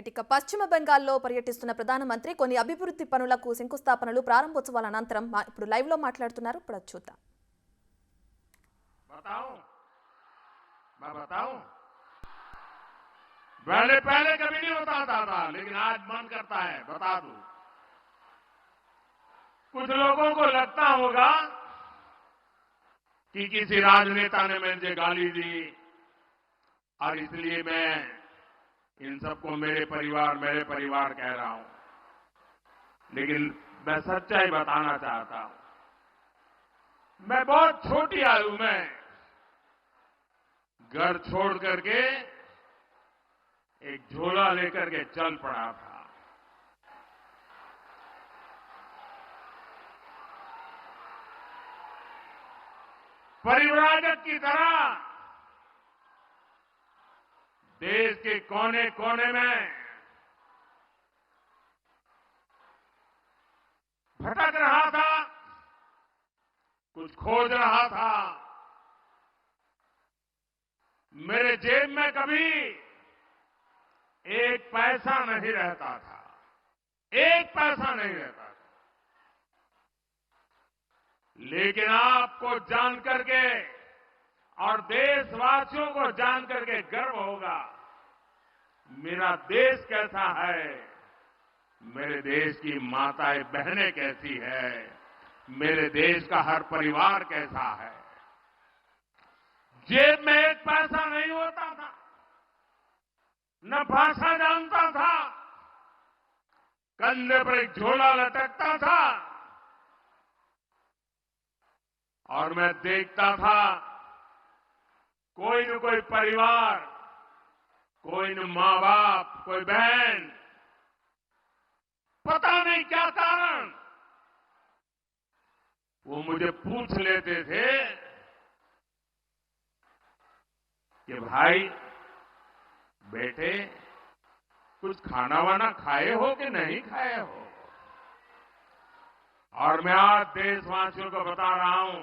ఇక పశ్చిమ బెంగాల్లో పర్యటిస్తున్న ప్రధానమంత్రి కొన్ని అభివృద్ధి పనులకు శంకుస్థాపనలు ప్రారంభోత్సవాల అనంతరం ఇప్పుడు లైవ్ లో మాట్లాడుతున్నారు. ఇప్పుడు అది చూద్దాం. पहले पहले कभी नहीं बताता था, लेकिन आज मन करता है बता दूं। कुछ लोगों को लगता होगा कि किसी राजनेता ने मुझे गाली दी और इसलिए मैं इन सबको मेरे परिवार कह रहा हूं, लेकिन मैं सच्चाई बताना चाहता हूं। मैं बहुत छोटी आयु में घर छोड़ करके एक झोला लेकर के चल पड़ा था। परिव्राजक की तरह देश के कोने कोने में भटक रहा था, कुछ खोज रहा था। मेरे जेब में कभी एक पैसा नहीं रहता था, एक पैसा नहीं रहता था। लेकिन आपको जान करके और देशवासियों को जान करके गर्व होगा, मेरा देश कैसा है, मेरे देश की माताएं बहनें कैसी है, मेरे देश का हर परिवार कैसा है। जेब में एक पैसा नहीं होता था, न भाषा जानता था, कंधे पर एक झोला लटकता था और मैं देखता था कोई न कोई परिवार, कोई न मां बाप, कोई बहन, पता नहीं क्या कारण, वो मुझे पूछ लेते थे कि भाई बेटे कुछ खाना वाना खाए हो कि नहीं खाए हो। और मैं आज देशवासियों को बता रहा हूं,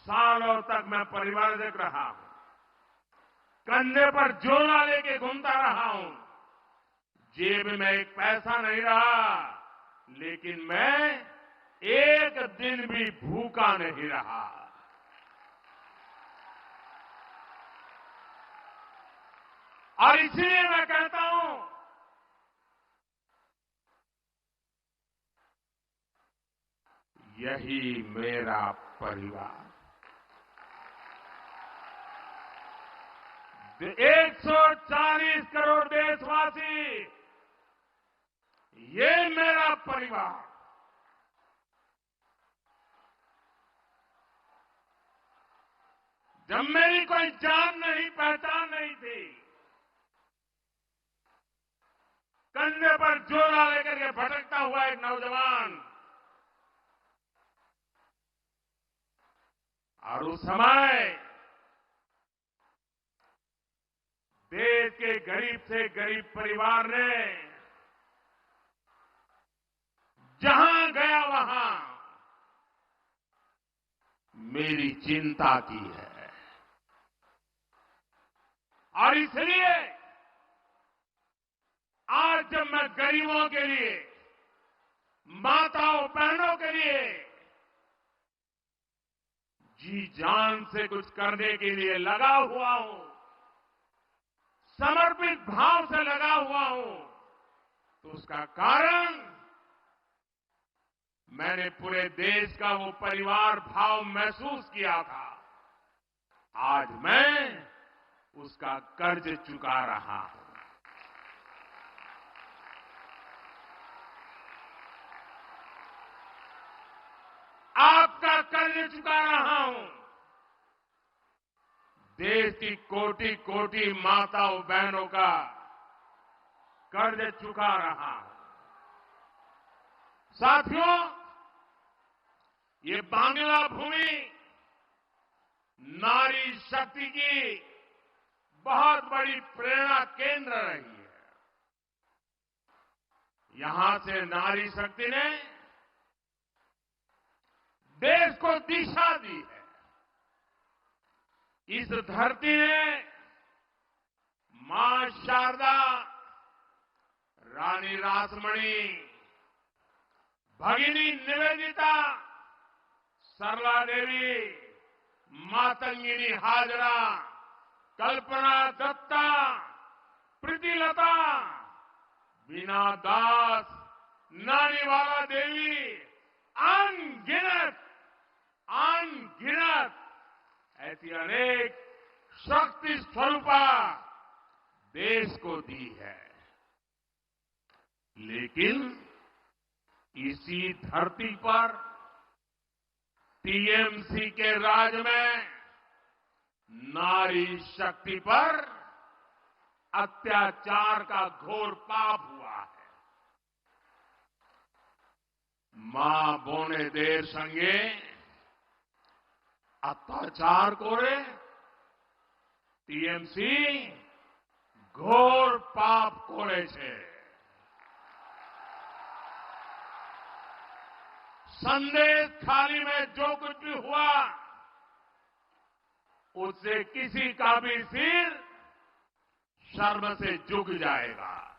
सालों तक मैं परिवार देख रहा हूं, कंधे पर झोला लेके घूमता रहा हूं, जेब में एक पैसा नहीं रहा, लेकिन मैं एक दिन भी भूखा नहीं रहा। और इसलिए मैं कहता हूं, यही मेरा परिवार। 140 करोड़ देशवासी, ये मेरा परिवार। जब मेरी कोई जान नहीं, पहचान नहीं थी, कंधे पर झोला लेकर के भटकता हुआ एक नौजवान, और उस समय देश के गरीब से गरीब परिवार ने जहां गया वहां मेरी चिंता की है। और इसलिए आज जब मैं गरीबों के लिए, माताओं बहनों के लिए जी जान से कुछ करने के लिए लगा हुआ हूं, समर्पित भाव से लगा हुआ हूं, तो उसका कारण मैंने पूरे देश का वो परिवार भाव महसूस किया था। आज मैं उसका कर्ज चुका रहा हूं। आपका कर्ज चुका रहा हूं। देश की कोटि कोटि माताओं बहनों का कर्ज चुका रहा हूं। साथियों, ये बांग्ला भूमि नारी शक्ति की बहुत बड़ी प्रेरणा केंद्र रही है। यहां से नारी शक्ति ने देश को दिशा दी है। इस धरती ने मां शारदा रासमणी, भगिनी निवेदिता, सरला देवी, मातंगिनी हाजरा, कल्पना दत्ता, प्रीतिलता, बीना दास, नानीवाला देवी, अनगिनत ऐसी अनेक शक्ति स्वरूपा देश को दी है। लेकिन इसी धरती पर टीएमसी के राज में नारी शक्ति पर अत्याचार का घोर पाप हुआ है। मां बोने देर संगे अत्याचार कोरे टीएमसी घोर पाप कोरे छे। संदेश थाली में जो कुछ भी हुआ उससे किसी का भी सिर शर्म से झुक जाएगा।